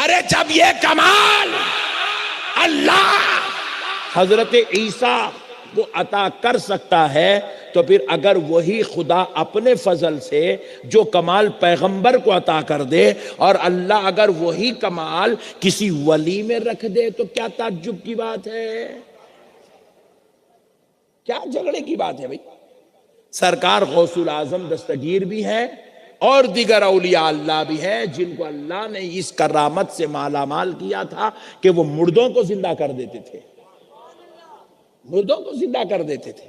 ارے جب یہ کمال اللہ حضرت عیسیٰ کو عطا کر سکتا ہے تو پھر اگر وہی خدا اپنے فضل سے جو کمال پیغمبر کو عطا کر دے اور اللہ اگر وہی کمال کسی ولی میں رکھ دے تو کیا تعجب کی بات ہے، کیا جھگڑے کی بات ہے بھائی؟ سرکار غوث العظم دستگیر بھی ہے اور دیگر اولیاء اللہ بھی ہیں جن کو اللہ نے اس کرامت سے مالا مال کیا تھا کہ وہ مردوں کو زندہ کر دیتے تھے، مردوں کو زندہ کر دیتے تھے۔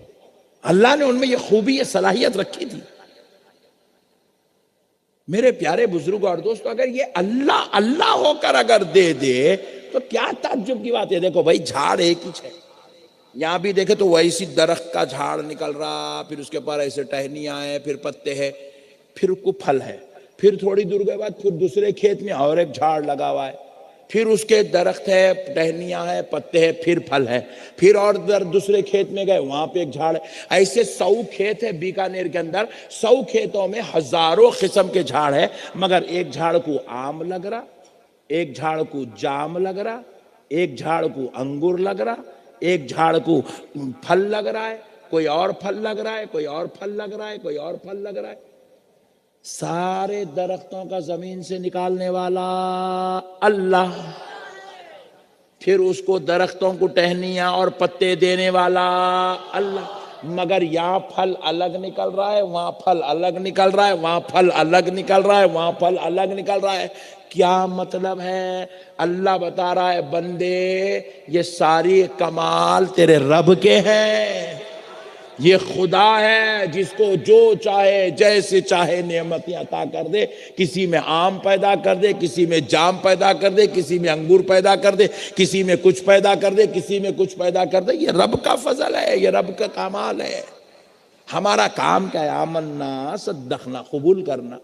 اللہ نے ان میں یہ خوبی، یہ صلاحیت رکھی تھی۔ میرے پیارے بزرگ اور دوستو، اگر یہ اللہ اللہ ہو کر اگر دے دے تو کیا تعجب کی بات ہے؟ دیکھو بھائی، جھاڑ ایک ہی ہے، یہاں بھی دیکھے تو ویسی درخت کا جھاڑ نکل رہا، پھر اس کے پر ایسے ٹہنیاں ہیں، پھر پتے ہیں، پھر کو پھل ہے، پھر تھوڑی دور کے بعد پھر دوسرے کھیت میں اور ایک جھاڑ لگا ہوا ہے، پھر اس کے درخت ہے، ٹہنیاں ہیں، پتے ہیں، پھر پھل ہے، پھر اور دوسرے کھیت میں گئے وہاں پہ ایک جھاڑ ہے۔ ایسے 100 کھیت ہے بیکانیر کے اندر، 100 کھیتوں میں ہزاروں قسم کے جھاڑ ہے، مگر ایک جھاڑ کو آم لگ رہا، ایک جھاڑ کو جام لگ رہا، ایک جھاڑ کو انگور لگ رہا، ایک جھاڑ کو پھل لگ رہا ہے، کوئی اور پھل لگ رہا ہے، کوئی اور پھل لگ رہا ہے، کوئی اور پھل لگ رہا ہے۔ سارے درختوں کا زمین سے نکالنے والا اللہ، پھر اس کو درختوں کو ٹہنیاں اور پتے دینے والا اللہ، مگر یہاں پھل الگ نکل رہا ہے، وہاں پھل الگ نکل رہا ہے، وہاں پھل الگ نکل رہا ہے، وہاں پھل الگ نکل رہا ہے۔ کیا مطلب ہے؟ اللہ بتا رہا ہے بندے یہ ساری کمال تیرے رب کے ہیں، یہ خدا ہے جس کو جو چاہے جیسے چاہے نعمتیں عطا کر دے، کسی میں آم پیدا کر دے، کسی میں جام پیدا کر دے، کسی میں انگور پیدا کر دے، کسی میں کچھ پیدا کر دے، کسی میں کچھ پیدا کر دے۔ یہ رب کا فضل ہے، یہ رب کا کمال ہے۔ ہمارا کام کیا ہے؟ آمنا صدقنا، قبول کرنا۔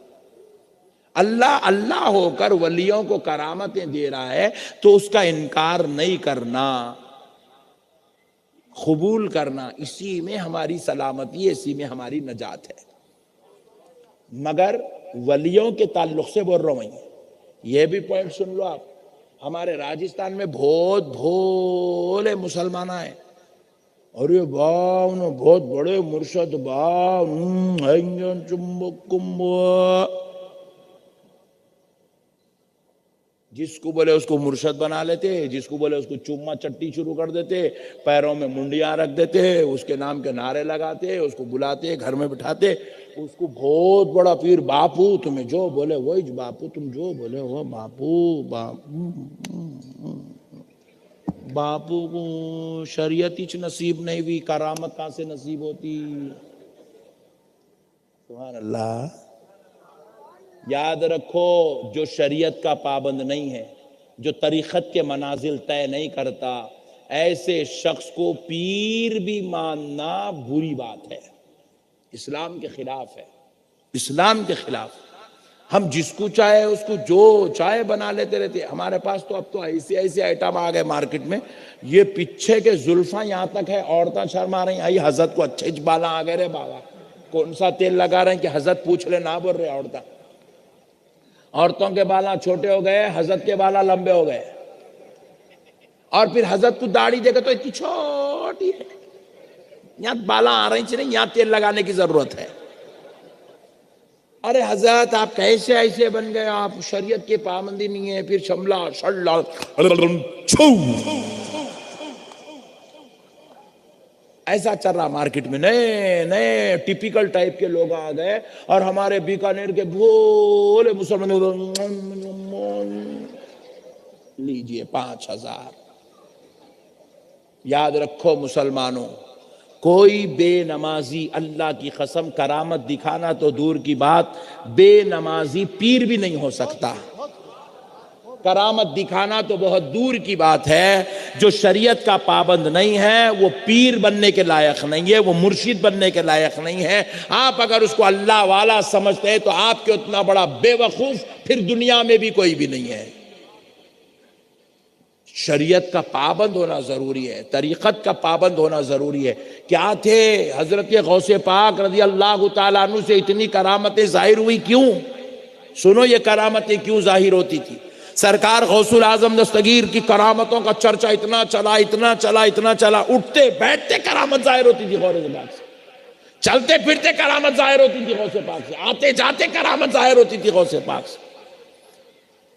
اللہ اللہ ہو کر ولیوں کو کرامتیں دے رہا ہے تو اس کا انکار نہیں کرنا، قبول کرنا، اسی میں ہماری سلامتی ہے، اسی میں ہماری نجات ہے۔ مگر ولیوں کے تعلق سے بول رہا ہوں، یہ بھی پوائنٹ سن لو آپ، ہمارے راجستھان میں بہت بھولے مسلمان ہیں، اور یہ بہت بڑے مرشد جس کو بولے اس کو مرشد بنا لیتے، جس کو بولے اس کو چوما چٹی شروع کر دیتے، پیروں میں منڈیاں رکھ دیتے، اس کے نام کے نعرے لگاتے، اس کو بلاتے، گھر میں بٹھاتے، اس کو بہت بڑا پیر، باپو تمہیں جو بولے وہی، باپو تم جو بولے وہ، باپو کو شریعت ہی نصیب نہیں ہوئی، کرامت کہاں سے نصیب ہوتی؟ سبحان اللہ۔ یاد رکھو، جو شریعت کا پابند نہیں ہے، جو طریقت کے منازل طے نہیں کرتا، ایسے شخص کو پیر بھی ماننا بری بات ہے، اسلام کے خلاف ہے، اسلام کے خلاف۔ ہم جس کو چاہے اس کو جو چاہے بنا لیتے رہتے۔ ہمارے پاس تو اب تو ایسے ایسے آئٹم آ گئے مارکیٹ میں، یہ پیچھے کے زلفاں یہاں تک ہے، عورتیں شرما رہی ہیں، حضرت کو اچھے بالا آ گئے رے بابا، کون سا تیل لگا رہے ہیں کہ حضرت پوچھ لے، نہ بول رہے عورتوں کے بالا چھوٹے ہو گئے، حضرت کے بالا لمبے ہو گئے، اور پھر حضرت کو داڑھی دیکھا تو اتنی چھوٹی ہے، یہاں بالا آ رہی نہیں، یہاں تیل لگانے کی ضرورت ہے۔ ارے حضرت آپ کیسے ایسے بن گئے؟ آپ شریعت کی پابندی نہیں ہے، پھر شملہ شڑلہ ایسا چل رہا مارکیٹ میں، نئے نئے ٹیپیکل ٹائپ کے لوگ آ گئے، اور ہمارے بیکانیر کے بھولے مسلمان لیجئے 5000۔ یاد رکھو مسلمانوں، کوئی بے نمازی، اللہ کی قسم کرامت دکھانا تو دور کی بات، بے نمازی پیر بھی نہیں ہو سکتا، کرامت دکھانا تو بہت دور کی بات ہے۔ جو شریعت کا پابند نہیں ہے وہ پیر بننے کے لائق نہیں ہے، وہ مرشد بننے کے لائق نہیں ہے۔ آپ اگر اس کو اللہ والا سمجھتے ہیں تو آپ کے اتنا بڑا بے وقوف پھر دنیا میں بھی کوئی بھی نہیں ہے۔ شریعت کا پابند ہونا ضروری ہے، طریقت کا پابند ہونا ضروری ہے۔ کیا تھے حضرت غوث پاک رضی اللہ تعالیٰ عنہ سے اتنی کرامتیں ظاہر ہوئی؟ کیوں؟ سنو یہ کرامتیں کیوں ظاہر ہوتی تھی؟ سرکار غوث العظم دستگیر کی کرامتوں کا چرچا اتنا چلا، اٹھتے بیٹھتے کرامت ظاہر ہوتی تھی غوث پاک سے، چلتے پھرتے کرامت ظاہر ہوتی تھی غوث پاک سے، آتے جاتے کرامت ظاہر ہوتی تھی غوث پاک سے۔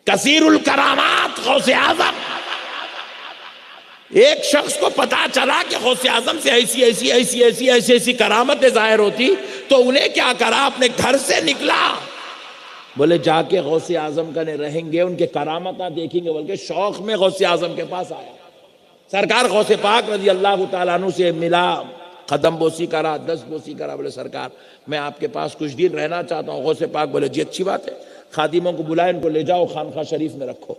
کثیر الکرامات غوث اعظم۔ ایک شخص کو پتا چلا کہ غوث اعظم سے ایسی کرامتیں ظاہر ہوتی، تو انہیں کیا کرا، اپنے گھر سے نکلا، بولے جا کے غوث اعظم کا رہیں گے، ان کے کرامتیں دیکھیں گے، بلکہ شوق میں غوث اعظم کے پاس آیا۔ سرکار غوث پاک رضی اللہ تعالیٰ عنہ سے ملا، قدم بوسی کرا، دست بوسی کرا، بولے سرکار میں آپ کے پاس کچھ دن رہنا چاہتا ہوں۔ غوث پاک بولے جی اچھی بات ہے، خادموں کو بلائے، ان کو لے جاؤ خانقاہ شریف میں رکھو۔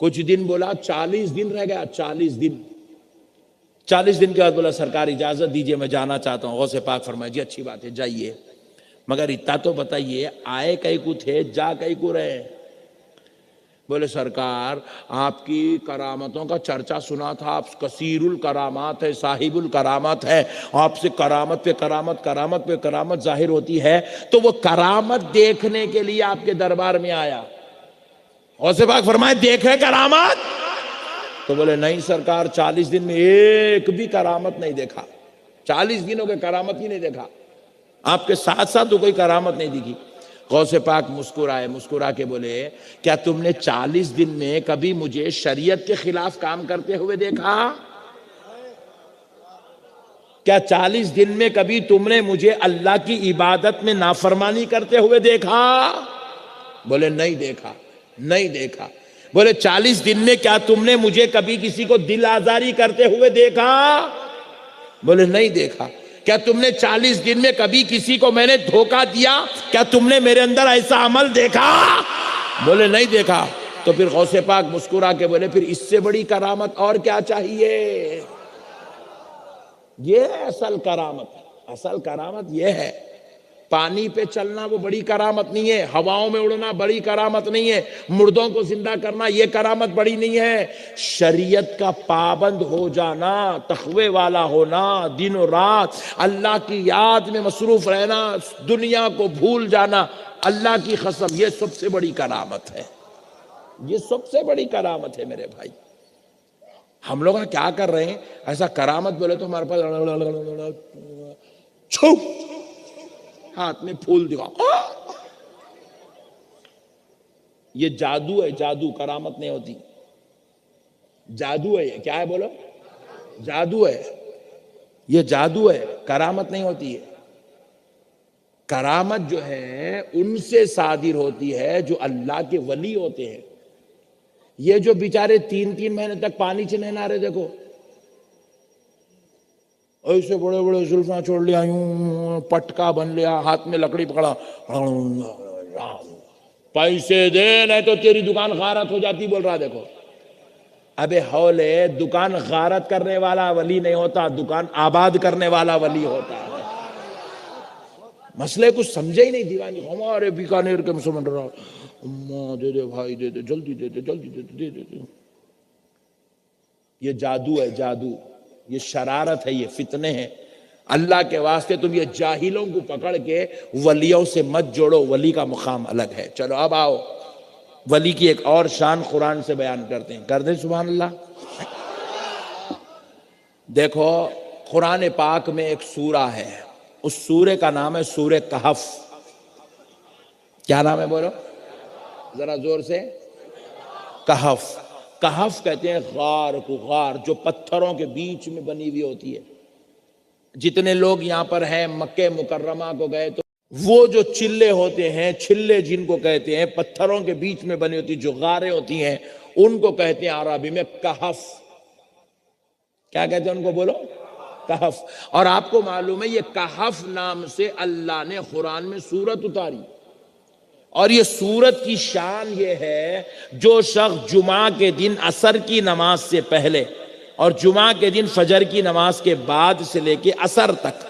کچھ دن بولا، 40 دن رہ گیا، 40 دن کے بعد بولا سرکار اجازت دیجئے میں جانا چاہتا ہوں۔ غوث پاک فرمائے جی اچھی بات ہے جائیے، مگر اتنا تو بتائیے آئے کئی کو تھے، جا کئی کو رہے؟ بولے سرکار آپ کی کرامتوں کا چرچا سنا تھا، آپ کثیر الکرامات ہے، صاحب الکرامات ہے، آپ سے کرامت پہ کرامت، کرامت پہ کرامت ظاہر ہوتی ہے، تو وہ کرامت دیکھنے کے لیے آپ کے دربار میں آیا۔ غوث پاک فرمائے دیکھے کرامت؟ تو بولے نہیں سرکار 40 دن میں ایک بھی کرامت نہیں دیکھا، 40 دنوں کے کرامت ہی نہیں دیکھا، آپ کے ساتھ ساتھ تو کوئی کرامت نہیں دکھی۔ غوث پاک مسکرا کے بولے کیا تم نے 40 دن میں کبھی مجھے شریعت کے خلاف کام کرتے ہوئے دیکھا؟ کیا 40 دن میں کبھی تم نے مجھے اللہ کی عبادت میں نافرمانی کرتے ہوئے دیکھا؟ بولے نہیں دیکھا۔ بولے 40 دن میں کیا تم نے مجھے کبھی کسی کو دل آزاری کرتے ہوئے دیکھا؟ بولے نہیں دیکھا۔ کیا تم نے 40 دن میں کبھی کسی کو میں نے دھوکہ دیا؟ کیا تم نے میرے اندر ایسا عمل دیکھا؟ بولے نہیں دیکھا۔ تو پھر غوث پاک مسکرا کے بولے پھر اس سے بڑی کرامت اور کیا چاہیے؟ یہ اصل کرامت یہ ہے۔ پانی پہ چلنا وہ بڑی کرامت نہیں ہے، ہواؤں میں اڑنا بڑی کرامت نہیں ہے، مردوں کو زندہ کرنا یہ کرامت بڑی نہیں ہے، شریعت کا پابند ہو جانا، تقوی والا ہونا، دن و رات اللہ کی یاد میں مصروف رہنا، دنیا کو بھول جانا، اللہ کی قسم یہ سب سے بڑی کرامت ہے، یہ سب سے بڑی کرامت ہے میرے بھائی۔ ہم لوگ کیا کر رہے ہیں؟ ایسا کرامت بولے تو ہمارے پاس چھو ہاتھ میں پھول دکھاؤ، یہ جادو ہے، جادو، کرامت نہیں ہوتی، جادو ہے۔ یہ کیا ہے بولو؟ جادو ہے، یہ جادو ہے، کرامت نہیں ہوتی ہے۔ کرامت جو ہے ان سے صادر ہوتی ہے جو اللہ کے ولی ہوتے ہیں۔ یہ جو بیچارے 3 مہینے تک پانی سے نہیں نہا رہے، دیکھو ایسے بڑے بڑے زلفاں چھوڑ لیا، یوں پٹکا بن لیا، ہاتھ میں لکڑی پکڑا، پیسے دے نہیں تو تیری دکان غارت ہو جاتی بول رہا۔ دیکھو ابے ہولے، دکان غارت کرنے والا ولی نہیں ہوتا، دکان آباد کرنے والا ولی ہوتا ہے۔ مسئلے کچھ سمجھے ہی نہیں دیوانی، ہمارے بیکانیر کے مسلمان رہا، اماں دے دے بھائی دے دے، جلدی دے دے، جلدی دے دے، دے دے۔ یہ جادو ہے، جادو، یہ شرارت ہے، یہ فتنے ہیں۔ اللہ کے واسطے تم یہ جاہلوں کو پکڑ کے ولیوں سے مت جوڑو، ولی کا مقام الگ ہے۔ چلو اب آؤ ولی کی ایک اور شان قرآن سے بیان کرتے ہیں، کر دیں سبحان اللہ۔ دیکھو قرآن پاک میں ایک سورہ ہے، اس سورہ کا نام ہے سورہ کہف۔ کیا نام ہے بولو ذرا زور سے؟ کہف۔ کہف کہتے ہیں غار کو، غار جو پتھروں کے بیچ میں بنی ہوئی ہوتی ہے۔ جتنے لوگ یہاں پر ہیں مکہ مکرمہ کو گئے تو وہ جو چلے ہوتے ہیں، چھلے جن کو کہتے ہیں، پتھروں کے بیچ میں بنی ہوتی جو غاریں ہوتی ہیں، ان کو کہتے ہیں عربی میں کہف۔ کیا کہتے ہیں ان کو بولو؟ کہف۔ اور آپ کو معلوم ہے یہ کہف نام سے اللہ نے قرآن میں سورت اتاری، اور یہ سورت کی شان یہ ہے جو شخص جمعہ کے دن عصر کی نماز سے پہلے اور جمعہ کے دن فجر کی نماز کے بعد سے لے کے عصر تک،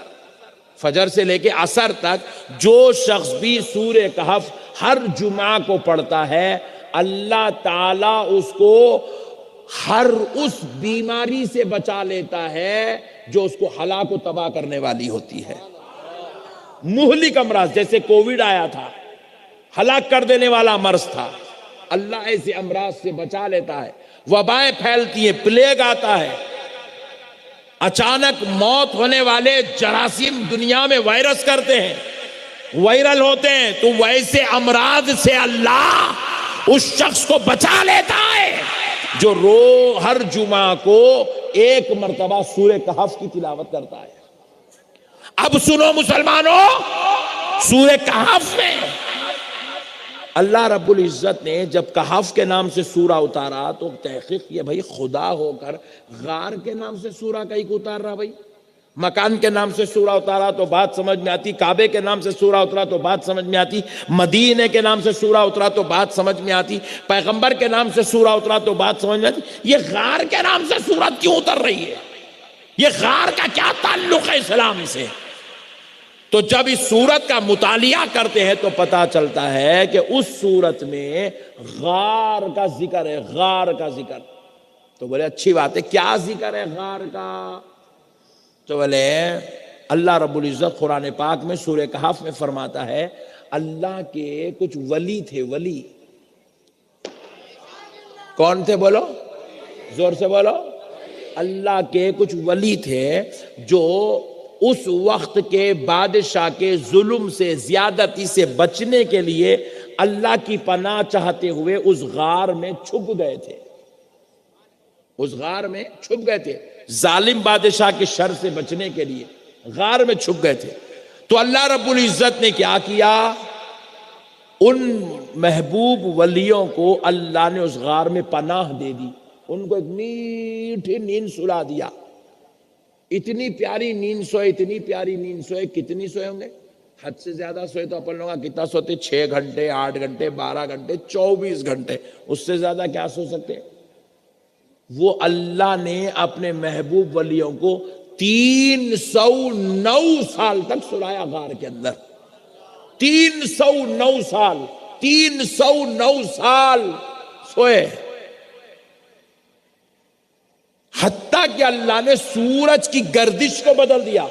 فجر سے لے کے عصر تک جو شخص بھی سورہ کہف ہر جمعہ کو پڑھتا ہے، اللہ تعالیٰ اس کو ہر اس بیماری سے بچا لیتا ہے جو اس کو ہلاک و تباہ کرنے والی ہوتی ہے۔ مہلک امراض، جیسے کووڈ آیا تھا، ہلاک کر دینے والا مرض تھا، اللہ ایسے امراض سے بچا لیتا ہے، وبائیں پھیلتی ہیں، پلیگ آتا ہے، اچانک موت ہونے والے جراثیم دنیا میں وائرس کرتے ہیں، وائرل ہوتے ہیں، تو ویسے امراض سے اللہ اس شخص کو بچا لیتا ہے جو ہر جمعہ کو ایک مرتبہ سورہ کہف کی تلاوت کرتا ہے۔ اب سنو مسلمانوں، سورہ کہف میں اللہ رب العزت نے جب کہف کے نام سے سورہ اتارا تو تحقیق یہ بھائی خدا ہو کر غار کے نام سے سورہ کہیں کو اتار رہا بھائی؟ مکان کے نام سے سورہ اتارا تو بات سمجھ میں آتی، کعبے کے نام سے سورہ اترا تو بات سمجھ میں آتی، مدینے کے نام سے سورہ اترا تو بات سمجھ میں آتی، پیغمبر کے نام سے سورہ اترا تو بات سمجھ میں آتی، یہ غار کے نام سے سورت کیوں اتر رہی ہے؟ یہ غار کا کیا تعلق ہے اسلام سے؟ تو جب اس سورت کا مطالعہ کرتے ہیں تو پتا چلتا ہے کہ اس سورت میں غار کا ذکر ہے، غار کا ذکر۔ تو بولے اچھی بات ہے، کیا ذکر ہے غار کا؟ تو بولے اللہ رب العزت قرآن پاک میں سورہ کہف میں فرماتا ہے اللہ کے کچھ ولی تھے، ولی۔ کون تھے بولو؟ زور سے بولو۔ اللہ کے کچھ ولی تھے جو اس وقت کے بادشاہ کے ظلم سے، زیادتی سے بچنے کے لیے اللہ کی پناہ چاہتے ہوئے اس غار میں چھپ گئے تھے، اس غار میں چھپ گئے تھے، ظالم بادشاہ کے شر سے بچنے کے لیے غار میں چھپ گئے تھے۔ تو اللہ رب العزت نے کیا کیا؟ ان محبوب ولیوں کو اللہ نے اس غار میں پناہ دے دی، ان کو ایک میٹھی نیند سلا دیا۔ اتنی پیاری نیند سوئے، اتنی پیاری نیند سوئے۔ کتنی سوئے ہوں گے؟ حد سے زیادہ سوئے تو اپن لوگا کتنا سوتے؟ 6 گھنٹے، 8 گھنٹے، 12 گھنٹے، 24 گھنٹے، اس سے زیادہ کیا سو سکتے؟ وہ اللہ نے اپنے محبوب ولیوں کو 309 سال تک سلایا غار کے اندر۔ 309 سال، 309 سال سوئے، حتیٰ کہ اللہ نے سورج کی گردش کو بدل دیا۔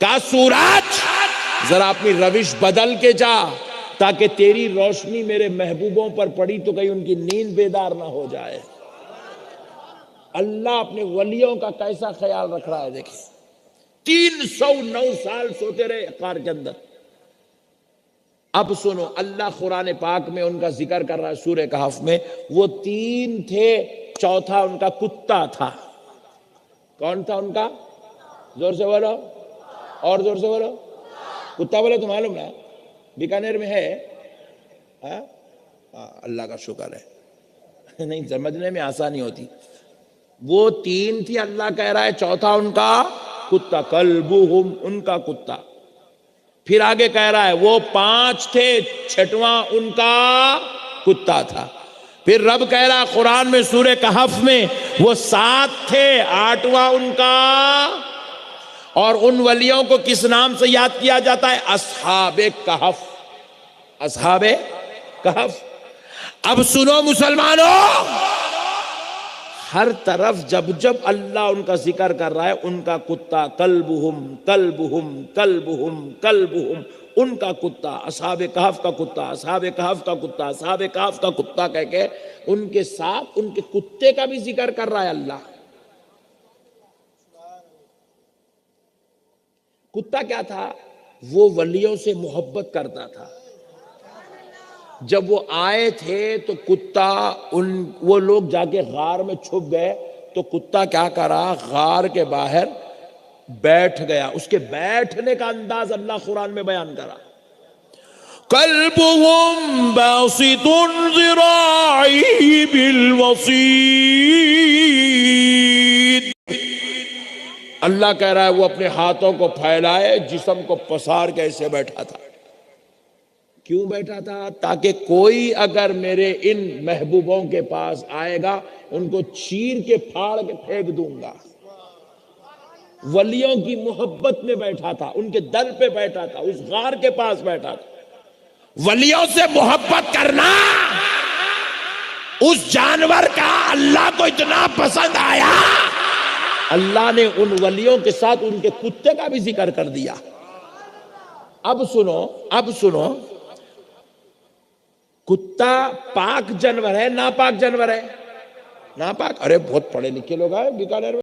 کہا سورج ذرا اپنی روش بدل کے جا تاکہ تیری روشنی میرے محبوبوں پر پڑی تو کہیں ان کی نیند بیدار نہ ہو جائے۔ اللہ اپنے ولیوں کا کیسا خیال رکھ رہا ہے دیکھیں۔ 309 سال سوتے رہے غار کے اندر۔ اب سنو، اللہ قرآن پاک میں ان کا ذکر کر رہا ہے سورہ کہف میں۔ وہ 3 تھے، چوتھا ان کا کتا تھا۔ کون تھا ان کا؟ زور سے بولو، اور زور سے بولو۔ کتا بولے تو معلوم نا، بیکانیر میں ہے۔ اللہ کا شکر ہے، نہیں سمجھنے میں آسانی ہوتی۔ وہ 3 تھی، اللہ کہہ رہا ہے چوتھا ان کا کتا، کلبہم، ان کا کتا۔ پھر آگے کہہ رہا ہے وہ 5 تھے، 6واں ان کا کتا تھا۔ پھر رب کہہ رہا ہے قرآن میں سورہ کہف میں وہ 7 تھے، 8واں ان کا۔ اور ان ولیوں کو کس نام سے یاد کیا جاتا ہے؟ اصحاب کہف، اصحاب کہف۔ اب سنو مسلمانوں، ہر طرف جب جب اللہ ان کا ذکر کر رہا ہے، ان کا کتا، کلبہم کلبہم کلبہم کلبہم، ان کا کتا، اصحاب کہف کا کتا، اصحاب کہف کا کتا، اصحاب کہف کا کتا کہہ کے ان کے ساتھ ان کے کتے کا بھی ذکر کر رہا ہے اللہ۔ کتا کیا تھا؟ وہ ولیوں سے محبت کرتا تھا۔ جب وہ آئے تھے تو کتا، وہ لوگ جا کے غار میں چھپ گئے تو کتا کیا کرا؟ غار کے باہر بیٹھ گیا۔ اس کے بیٹھنے کا انداز اللہ قرآن میں بیان کرا۔ قلبهم باسط ذراعيه بالوسيط، اللہ کہہ رہا ہے وہ اپنے ہاتھوں کو پھیلائے، جسم کو پسار کے ایسے بیٹھا تھا۔ کیوں بیٹھا تھا؟ تاکہ کوئی اگر میرے ان محبوبوں کے پاس آئے گا ان کو چیر کے پھاڑ کے پھینک دوں گا۔ ولیوں کی محبت میں بیٹھا تھا، ان کے در پہ بیٹھا تھا، اس غار کے پاس بیٹھا تھا۔ ولیوں سے محبت کرنا اس جانور کا اللہ کو اتنا پسند آیا، اللہ نے ان ولیوں کے ساتھ ان کے کتے کا بھی ذکر کر دیا۔ اب سنو، کتا پاک جانور ہے ناپاک جانور ہے؟ ناپاک. ارے بہت پڑھے لکھے لوگ آئے بیکانیر میں.